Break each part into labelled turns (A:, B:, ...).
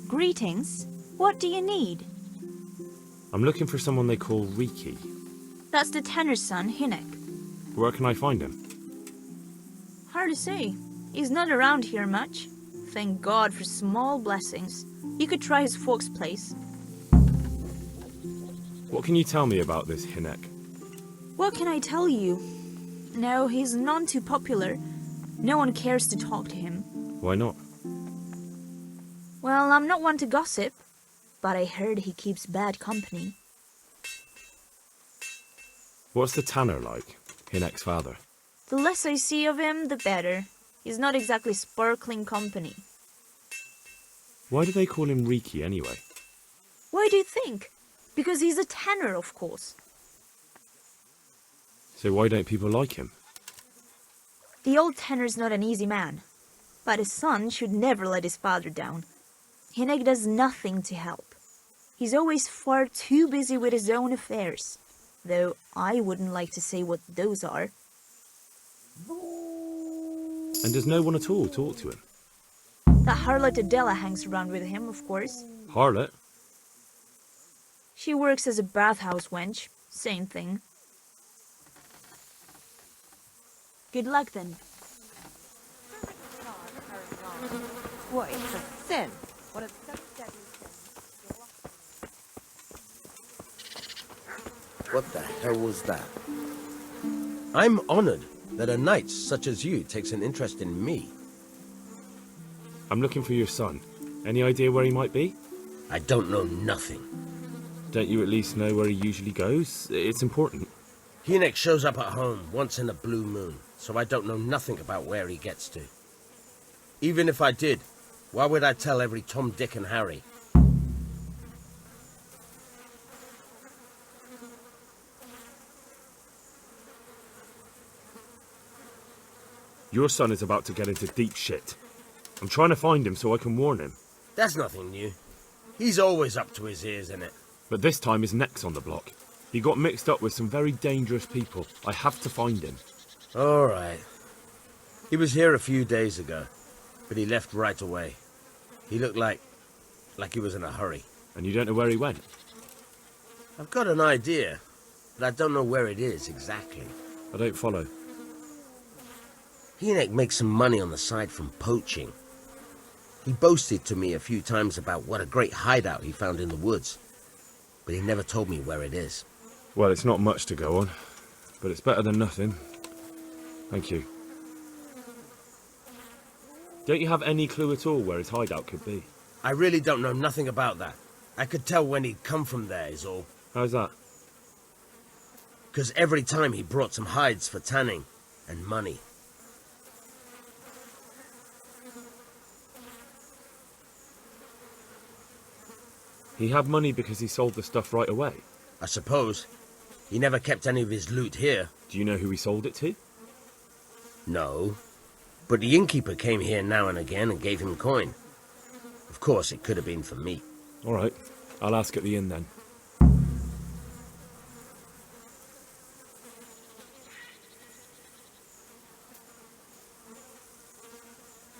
A: Greetings. What do you need?
B: I'm looking for someone they call Riki.
A: That's the tanner's son, Hinek.
B: Where can I find him?
A: Hard to say. He's not around here much. Thank God for small blessings. You could try his folks' place.
B: What can you tell me about this Hinek?
A: What can I tell you? No, he's none too popular. No one cares to talk to him.
B: Why not?
A: Well, I'm not one to gossip, but I heard he keeps bad company.
B: What's the tanner like, Hinek's father?
A: The less I see of him, the better. He's not exactly sparkling company.
B: Why do they call him Riki anyway?
A: Why do you think? Because he's a tanner, of course.
B: So why don't people like him?
A: The old tanner's not an easy man, but his son should never let his father down. Hinek does nothing to help. He's always far too busy with his own affairs, though I wouldn't like to say what those are.
B: And does no one at all talk to him?
A: That harlot Adela hangs around with him, of course.
B: Harlot?
A: She works as a bathhouse wench. Same thing. Good luck then.
C: What, it's a sin? What a deadly sin.
D: What the hell was that? I'm honored that a knight such as you takes an interest in me.
B: I'm looking for your son. Any idea where he might be?
D: I don't know nothing.
B: Don't you at least know where he usually goes? It's important.
D: Hinek shows up at home once in a blue moon, so I don't know nothing about where he gets to. Even if I did, why would I tell every Tom, Dick and Harry?
B: Your son is about to get into deep shit. I'm trying to find him so I can warn him.
D: That's nothing new. He's always up to his ears in it.
B: But this time his neck's on the block. He got mixed up with some very dangerous people. I have to find him.
D: All right. He was here a few days ago, but he left right away. He looked like he was in a hurry.
B: And you don't know where he went?
D: I've got an idea, but I don't know where it is exactly.
B: I don't follow.
D: Hinek makes some money on the side from poaching. He boasted to me a few times about what a great hideout he found in the woods, but he never told me where it is.
B: Well, it's not much to go on, but it's better than nothing. Thank you. Don't you have any clue at all where his hideout could be?
D: I really don't know nothing about that. I could tell when he'd come from there is all.
B: How's that?
D: Because every time he brought some hides for tanning and money.
B: He had money because he sold the stuff right away?
D: I suppose. He never kept any of his loot here.
B: Do you know who he sold it to?
D: No. But the innkeeper came here now and again and gave him coin. Of course, it could have been for me.
B: All right. I'll ask at the inn then.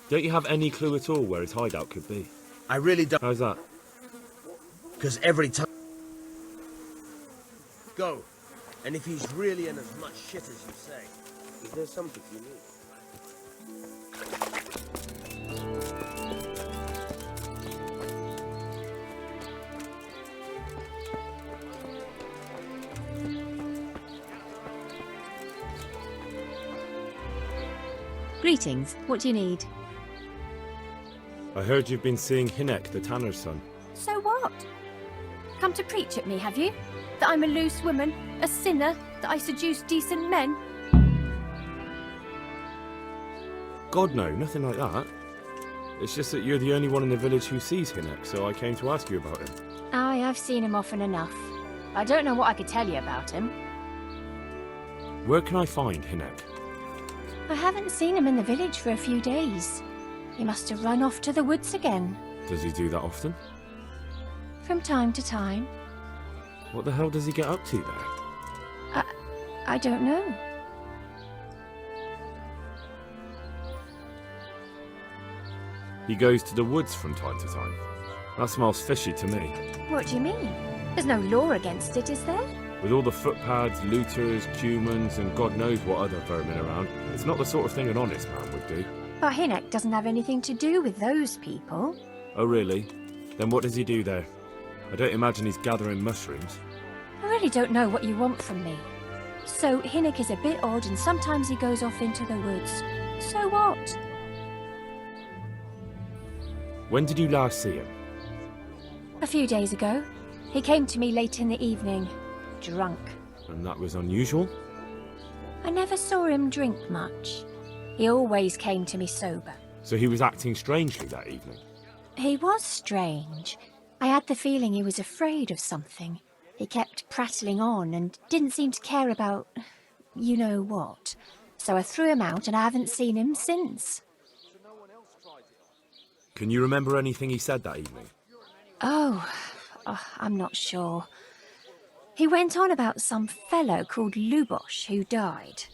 B: Don't you have any clue at all where his hideout could be?
D: I really don't.
B: How's that?
D: Because every time... Go. And if he's really in as much shit as you say, is there something you need?
E: Greetings. What do you need?
B: I heard you've been seeing Hinek, the tanner's son.
E: So what? Come to preach at me, have you? That I'm a loose woman, a sinner, that I seduce decent men?
B: God, no, nothing like that. It's just that you're the only one in the village who sees Hinek, so I came to ask you about him.
E: Aye, I've seen him often enough. I don't know what I could tell you about him.
B: Where can I find Hinek?
E: I haven't seen him in the village for a few days. He must have run off to the woods again.
B: Does he do that often?
E: From time to time.
B: What the hell does he get up to there?
E: I don't know.
B: He goes to the woods from time to time. That smells fishy to me.
E: What do you mean? There's no law against it, is there?
B: With all the footpads, looters, humans, and God knows what other vermin around, it's not the sort of thing an honest man would do.
E: But Hinnock doesn't have anything to do with those people.
B: Oh, really? Then what does he do there? I don't imagine he's gathering mushrooms.
E: I really don't know what you want from me. So Hinnock is a bit odd and sometimes he goes off into the woods. So what?
B: When did you last see him?
E: A few days ago. He came to me late in the evening, drunk.
B: And that was unusual?
E: I never saw him drink much. He always came to me sober.
B: So he was acting strangely that evening?
E: He was strange. I had the feeling he was afraid of something. He kept prattling on and didn't seem to care about you know what. So I threw him out and I haven't seen him since.
B: Can you remember anything he said that evening?
E: Oh, I'm not sure. He went on about some fellow called Lubosh who died.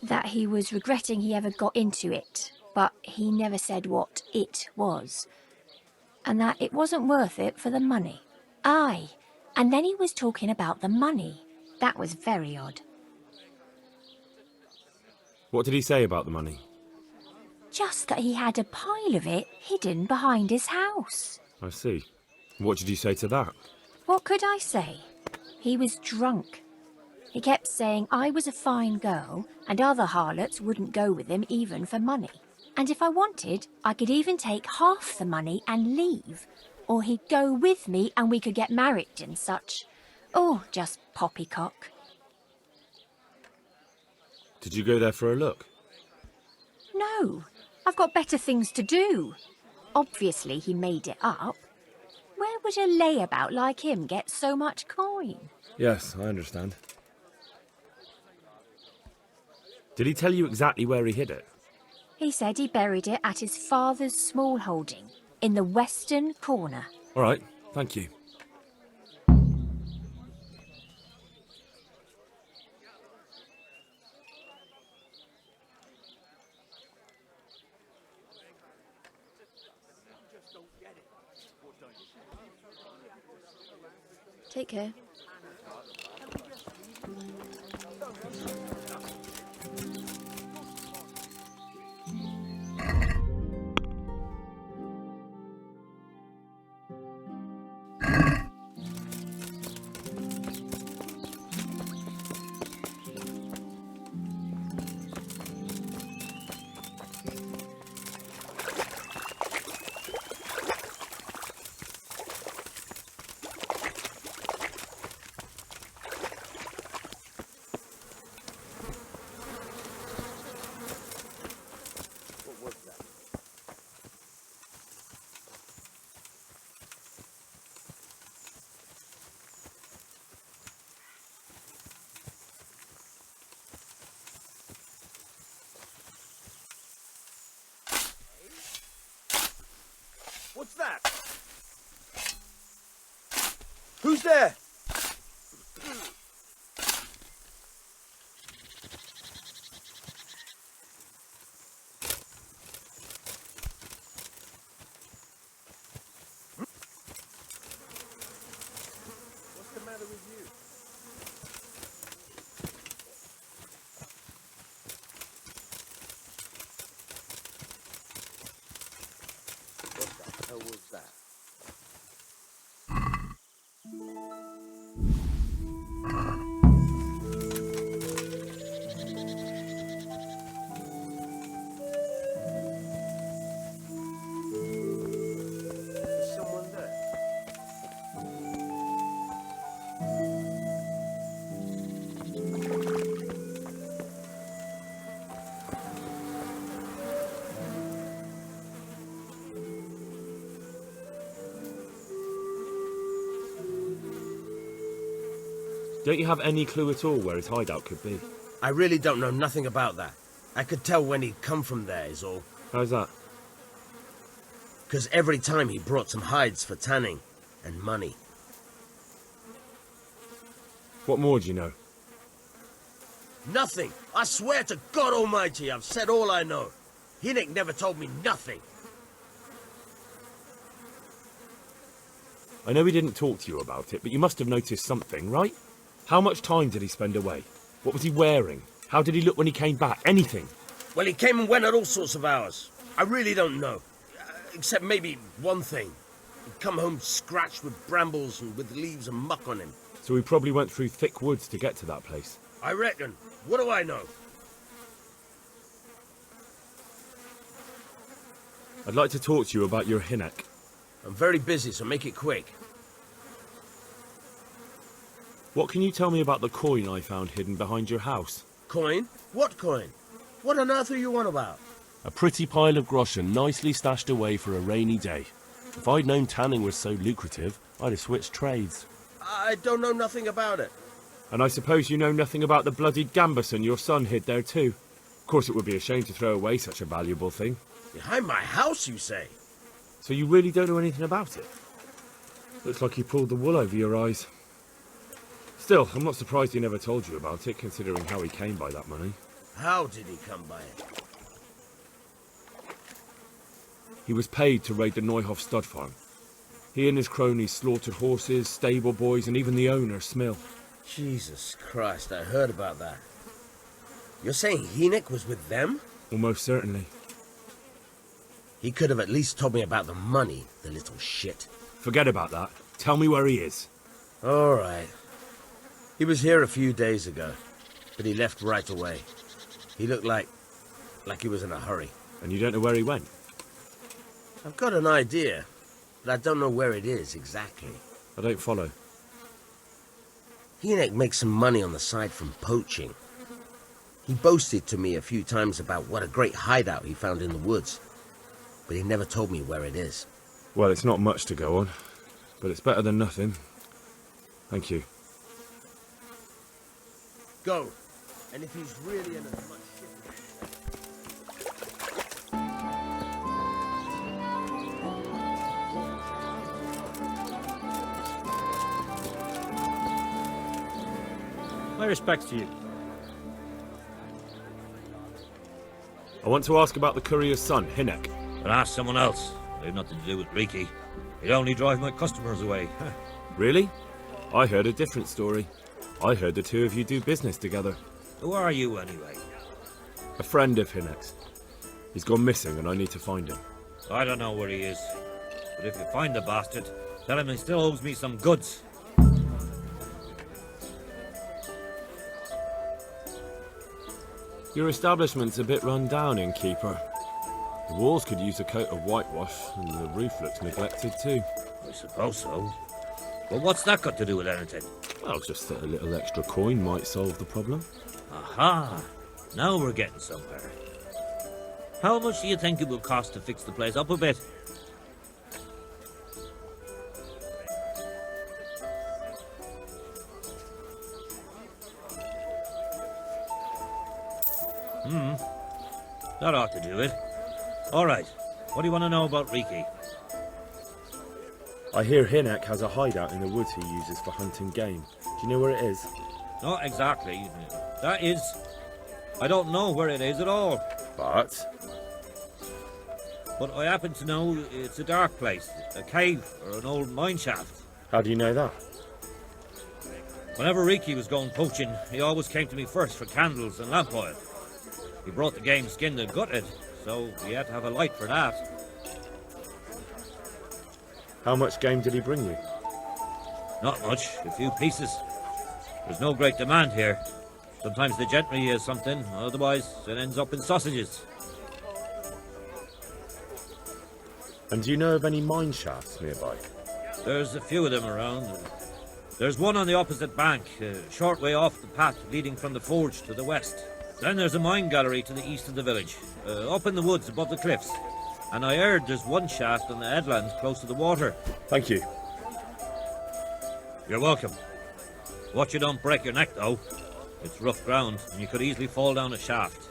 E: That he was regretting he ever got into it, but he never said what it was. And that it wasn't worth it for the money. Aye, and then he was talking about the money. That was very odd.
B: What did he say about the money?
E: Just that he had a pile of it hidden behind his house.
B: I see. What did you say to that?
E: What could I say? He was drunk. He kept saying I was a fine girl and other harlots wouldn't go with him even for money. And if I wanted, I could even take half the money and leave. Or he'd go with me and we could get married and such. Oh, just poppycock.
B: Did you go there for a look?
E: No, I've got better things to do. Obviously he made it up. Where would a layabout like him get so much coin?
B: Yes, I understand. Did he tell you exactly where he hid it?
E: He said he buried it at his father's small holding, in the western corner.
B: All right, thank you.
E: Take care.
D: What's that? Who's there? What's the matter with you? What the hell was that? Is someone there?
B: Don't you have any clue at all where his hideout could be?
D: I really don't know nothing about that. I could tell when he'd come from there is all.
B: How's that?
D: Because every time he brought some hides for tanning and money.
B: What more do you know?
D: Nothing! I swear to God Almighty I've said all I know. Hinnock never told me nothing.
B: I know he didn't talk to you about it, but you must have noticed something, right? How much time did he spend away? What was he wearing? How did he look when he came back? Anything?
D: Well, he came and went at all sorts of hours. I really don't know. Except maybe one thing. He'd come home scratched with brambles and with leaves and muck on him.
B: So he probably went through thick woods to get to that place.
D: I reckon. What do I know?
B: I'd like to talk to you about your Hynek.
D: I'm very busy, so make it quick.
B: What can you tell me about the coin I found hidden behind your house?
D: Coin? What coin? What on earth are you on about?
F: A pretty pile of groschen nicely stashed away for a rainy day. If I'd known tanning was so lucrative, I'd have switched trades.
D: I don't know nothing about it.
B: And I suppose you know nothing about the bloodied gambeson your son hid there too. Of course it would be a shame to throw away such a valuable thing.
D: Behind my house, you say?
B: So you really don't know anything about it? Looks like you pulled the wool over your eyes. Still, I'm not surprised he never told you about it, considering how he came by that money.
D: How did he come by it?
B: He was paid to raid the Neuhoff stud farm. He and his cronies slaughtered horses, stable boys, and even the owner, Smill.
D: Jesus Christ, I heard about that. You're saying Hynek was with them?
B: Almost certainly.
D: He could have at least told me about the money, the little shit.
B: Forget about that. Tell me where he is.
D: All right. He was here a few days ago, but he left right away. He looked like he was in a hurry.
B: And you don't know where he went?
D: I've got an idea, but I don't know where it is exactly.
B: I don't follow.
D: Hynek makes some money on the side from poaching. He boasted to me a few times about what a great hideout he found in the woods, but he never told me where it is.
B: Well, it's not much to go on, but it's better than nothing. Thank you.
D: Go. And if he's really in as much shit as
G: My respects to you.
B: I want to ask about the courier's son, Hynek.
G: But ask someone else. They've nothing to do with Riki. He'd only drive my customers away.
B: Really? I heard a different story. I heard the two of you do business together.
G: Who are you, anyway?
B: A friend of Hynek's. He's gone missing and I need to find him.
G: I don't know where he is. But if you find the bastard, tell him he still owes me some goods.
B: Your establishment's a bit run down, innkeeper. The walls could use a coat of whitewash, and the roof looks neglected too.
G: I suppose so. But what's that got to do with anything?
B: Well, just that a little extra coin might solve the problem.
G: Aha! Now we're getting somewhere. How much do you think it will cost to fix the place up a bit? That ought to do it. All right. What do you want to know about Riki?
B: I hear Hynek has a hideout in the woods he uses for hunting game. Do you know where it is?
G: Not exactly. That is... I don't know where it is at all.
B: But
G: But I happen to know it's a dark place. A cave or an old mine shaft.
B: how do you know that?
G: Whenever Riki was going poaching, he always came to me first for candles and lamp oil. He brought the game skinned and gutted, so he had to have a light for that.
B: How much game did he bring you?
G: Not much, a few pieces. There's no great demand here. Sometimes the gentry has something, otherwise it ends up in sausages.
B: And do you know of any mine shafts nearby?
G: There's a few of them around. There's one on the opposite bank, a short way off the path leading from the forge to the west. Then there's a mine gallery to the east of the village, up in the woods above the cliffs. And I heard there's one shaft on the headland close to the water.
B: Thank you.
G: You're welcome. Watch you don't break your neck, though. It's rough ground, and you could easily fall down a shaft.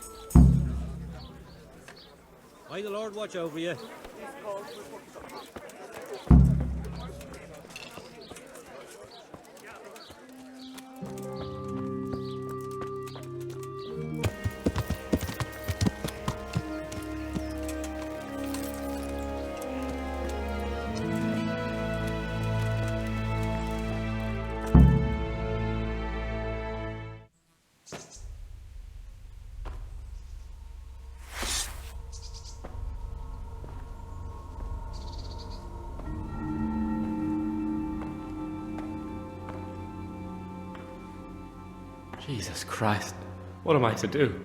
G: May the Lord watch over you.
H: Jesus Christ. What am I to do?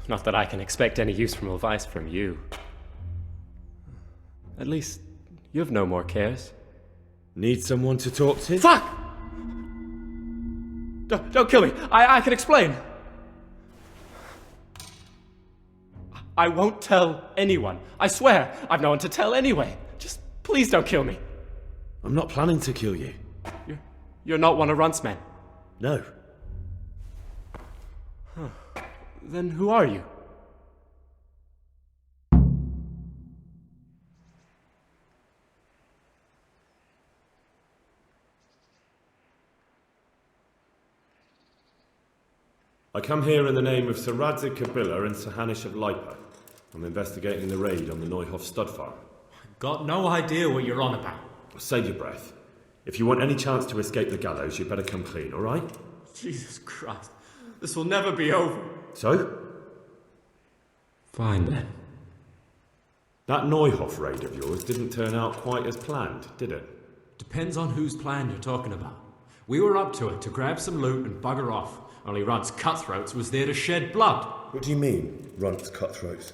H: Not that I can expect any useful advice from you. At least, you've no more cares.
B: Need someone to talk to?
H: Fuck! Don't kill me. I can explain. I won't tell anyone. I swear, I've no one to tell anyway. Just please don't kill me.
B: I'm not planning to kill you.
H: You're not one of Runt's men.
B: No.
H: Then who are you?
B: I come here in the name of Sir Radzig Kabila and Sir Hanish of Lipa. I'm investigating the raid on the Neuhof stud farm.
I: Got no idea what you're on about.
B: Save your breath. If you want any chance to escape the gallows, you'd better come clean, all right?
I: Jesus Christ. This will never be over.
B: So?
I: Fine then.
B: That Neuhof raid of yours didn't turn out quite as planned, did it?
I: Depends on whose plan you're talking about. We were up to it to grab some loot and bugger off. Only Runt's cutthroats was there to shed blood.
B: What do you mean, Runt's cutthroats?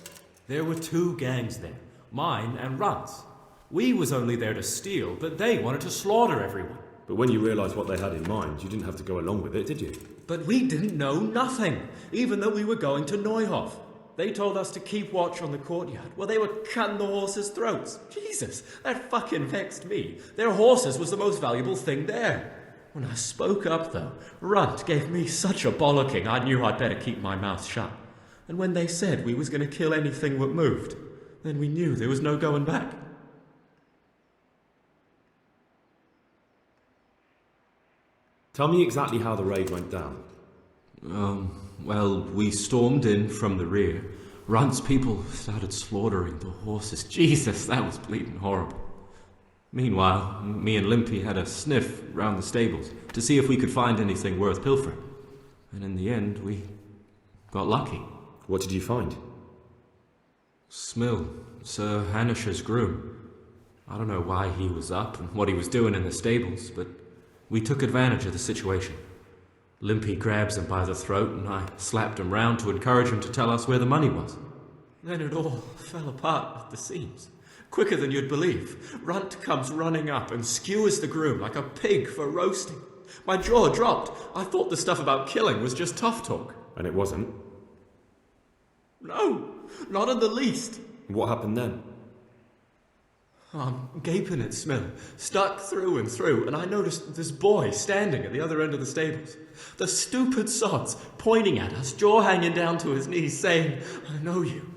I: There were two gangs there. Mine and Runt's. We was only there to steal, but they wanted to slaughter everyone.
B: But when you realised what they had in mind, you didn't have to go along with it, did you?
I: But we didn't know nothing, even though we were going to Neuhof. They told us to keep watch on the courtyard while they were cutting the horses' throats. Jesus, that fucking vexed me. Their horses was the most valuable thing there. When I spoke up, though, Runt gave me such a bollocking I knew I'd better keep my mouth shut. And when they said we was going to kill anything that moved, then we knew there was no going back.
B: Tell me exactly how the raid went down.
I: Well, we stormed in from the rear. Runt's people started slaughtering the horses. Jesus, that was bleeding horrible. Meanwhile, me and Limpy had a sniff round the stables to see if we could find anything worth pilfering. And in the end, we got lucky.
B: What did you find?
I: Smill, Sir Hanish's groom. I don't know why he was up and what he was doing in the stables, but we took advantage of the situation. Limpy grabs him by the throat and I slapped him round to encourage him to tell us where the money was. Then it all fell apart at the seams. Quicker than you'd believe. Runt comes running up and skewers the groom like a pig for roasting. My jaw dropped. I thought the stuff about killing was just tough talk.
B: And it wasn't?
I: No, not in the least.
B: What happened then?
I: I'm gaping at Smill, stuck through and through, and I noticed this boy standing at the other end of the stables. The stupid sods pointing at us, jaw hanging down to his knees, saying, "I know you."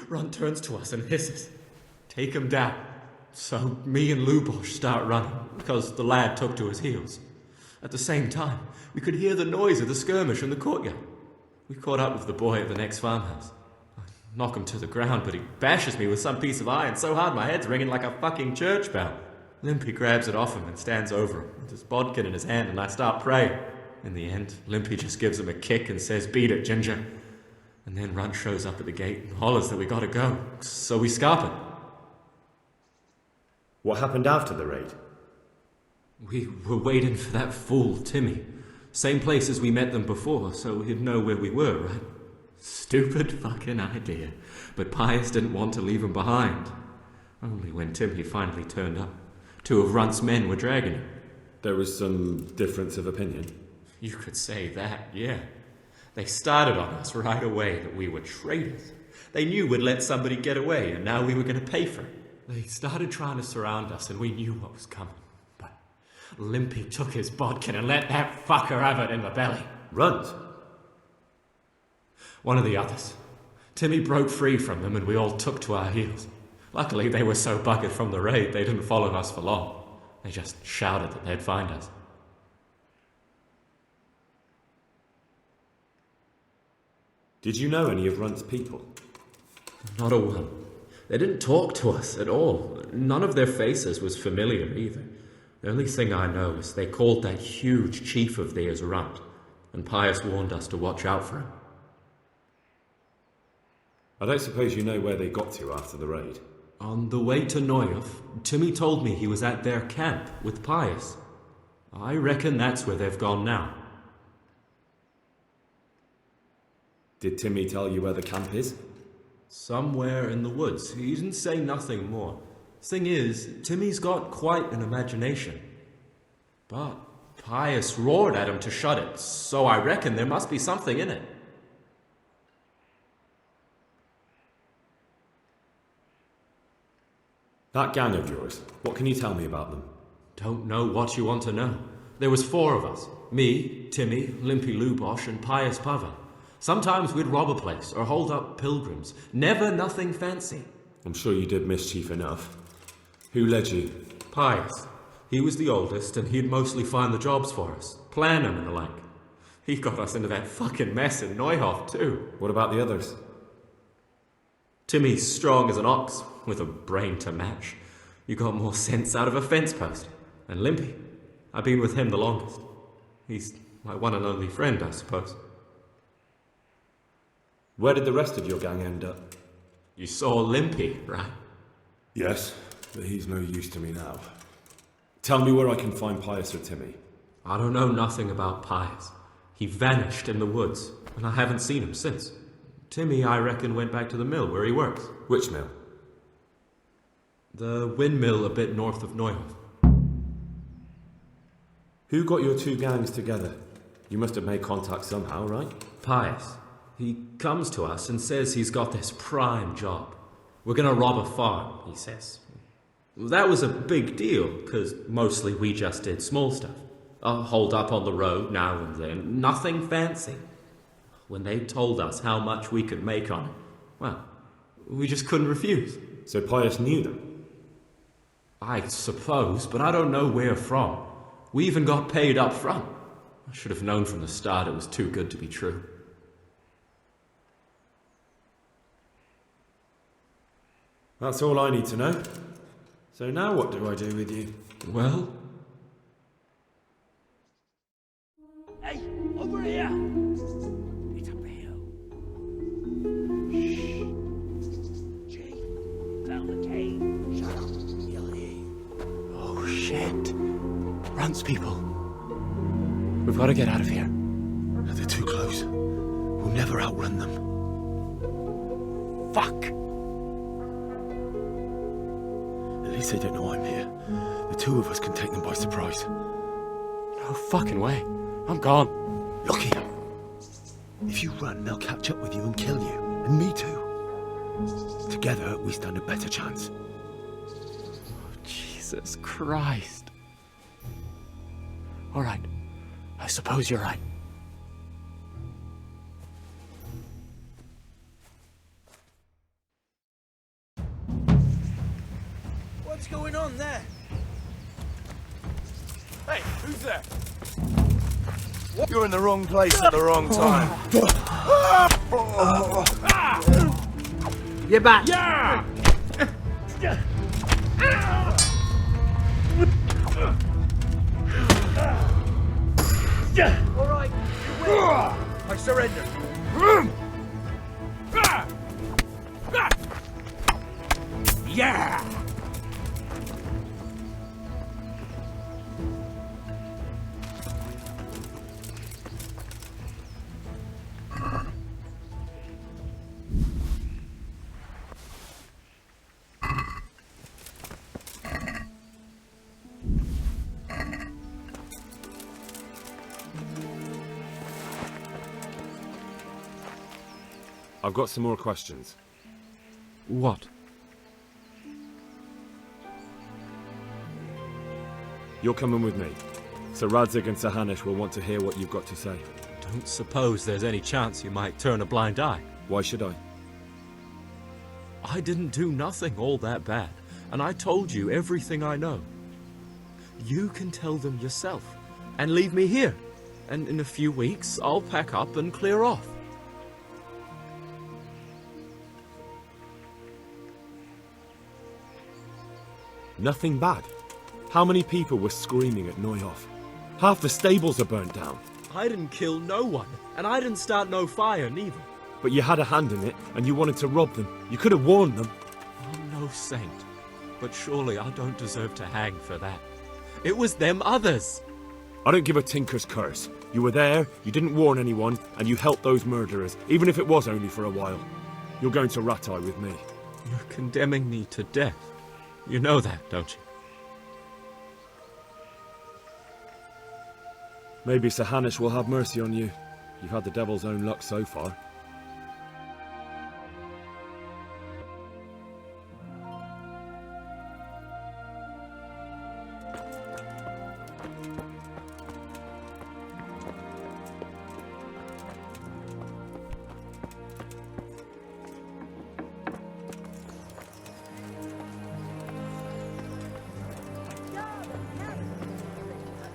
I: Runt turns to us and hisses, "Take him down." So me and Lubosh start running, because the lad took to his heels. At the same time, we could hear the noise of the skirmish in the courtyard. We caught up with the boy at the next farmhouse. I knock him to the ground, but he bashes me with some piece of iron so hard my head's ringing like a fucking church bell. Limpy grabs it off him and stands over him, with his bodkin in his hand, and I start praying. In the end, Limpy just gives him a kick and says, "Beat it, Ginger." And then Runt shows up at the gate and hollers that we gotta go, so we scarp it.
B: What happened after the raid?
I: We were waiting for that fool, Timmy. Same place as we met them before, so he'd know where we were, right? Stupid fucking idea. But Pius didn't want to leave him behind. Only when Timmy finally turned up, two of Runt's men were dragging him.
B: There was some difference of opinion.
I: You could say that, yeah. They started on us right away that we were traitors. They knew we'd let somebody get away, and now we were going to pay for it. They started trying to surround us, and we knew what was coming. But Limpy took his bodkin and let that fucker have it in the belly.
B: Runt?
I: One of the others. Timmy broke free from them, and we all took to our heels. Luckily, they were so buggered from the raid, they didn't follow us for long. They just shouted that they'd find us.
B: Did you know any of Runt's people?
I: Not a one. They didn't talk to us at all. None of their faces was familiar either. The only thing I know is they called that huge chief of theirs Runt, and Pius warned us to watch out for him.
B: I don't suppose you know where they got to after the raid?
I: On the way to Neuhof, Timmy told me he was at their camp with Pius. I reckon that's where they've gone now.
B: Did Timmy tell you where the camp is?
I: Somewhere in the woods. He didn't say nothing more. Thing is, Timmy's got quite an imagination. But Pius roared at him to shut it, so I reckon there must be something in it.
B: That gang of yours, what can you tell me about them?
I: Don't know what you want to know. There was 4 of us. Me, Timmy, Limpy Lubosh, and Pius Pava. Sometimes we'd rob a place or hold up pilgrims. Never nothing fancy.
B: I'm sure you did mischief enough. Who led you?
I: Pius. He was the oldest, and he'd mostly find the jobs for us, plan them and the like. He got us into that fucking mess in Neuhof, too.
B: What about the others?
I: Timmy's strong as an ox, with a brain to match. You got more sense out of a fence post. And Limpy, I've been with him the longest. He's my one and only friend, I suppose.
B: Where did the rest of your gang end up?
I: You saw Limpy, right?
B: Yes, but he's no use to me now. Tell me where I can find Pius or Timmy.
I: I don't know nothing about Pius. He vanished in the woods, and I haven't seen him since. Timmy, I reckon, went back to the mill where he works.
B: Which mill?
I: The windmill a bit north of Neuhof.
B: Who got your 2 gangs together? You must have made contact somehow, right?
I: Pius. He comes to us and says he's got this prime job. We're gonna rob a farm, he says. That was a big deal, because mostly we just did small stuff. Hold up on the road now and then, nothing fancy. When they told us how much we could make on it, well, we just couldn't refuse.
B: So Pius knew them?
I: I suppose, but I don't know where from. We even got paid up front. I should have known from the start it was too good to be true.
B: That's all I need to know. So now what do I do with you?
I: Well...
J: Hey, over here! It's up the hill. Shh. Jay, found the cave. Shut up. He'll hear you.
H: Oh, shit. Runs, people. We've got to get out of here.
K: They're too close. We'll never outrun them.
H: Fuck!
K: At least they don't know I'm here. The 2 of us can take them by surprise.
H: No fucking way. I'm gone.
K: Look here. If you run, they'll catch up with you and kill you. And me too. Together, we stand a better chance.
H: Oh, Jesus Christ. All right. I suppose you're right.
J: What's going on there?
B: Hey, who's there?
K: You're in the wrong place at the wrong time.
J: You're back.
B: Yeah!
J: All right, you win. I surrender.
B: Yeah! I've got some more questions.
I: What?
B: You're coming with me. Sir Radzig and Sir Hanush will want to hear what you've got to say.
I: Don't suppose there's any chance you might turn a blind eye.
B: Why should I?
I: I didn't do nothing all that bad, and I told you everything I know. You can tell them yourself, and leave me here, and in a few weeks I'll pack up and clear off.
B: Nothing bad. How many people were screaming at Neuhof? Half the stables are burnt down.
I: I didn't kill no one, and I didn't start no fire neither.
B: But you had a hand in it, and you wanted to rob them. You could have warned them.
I: I'm no saint, but surely I don't deserve to hang for that. It was them others.
B: I don't give a tinker's curse. You were there, you didn't warn anyone, and you helped those murderers, even if it was only for a while. You're going to Rattay with me.
I: You're condemning me to death. You know that, don't you?
B: Maybe Sir Hanush will have mercy on you. You've had the devil's own luck so far.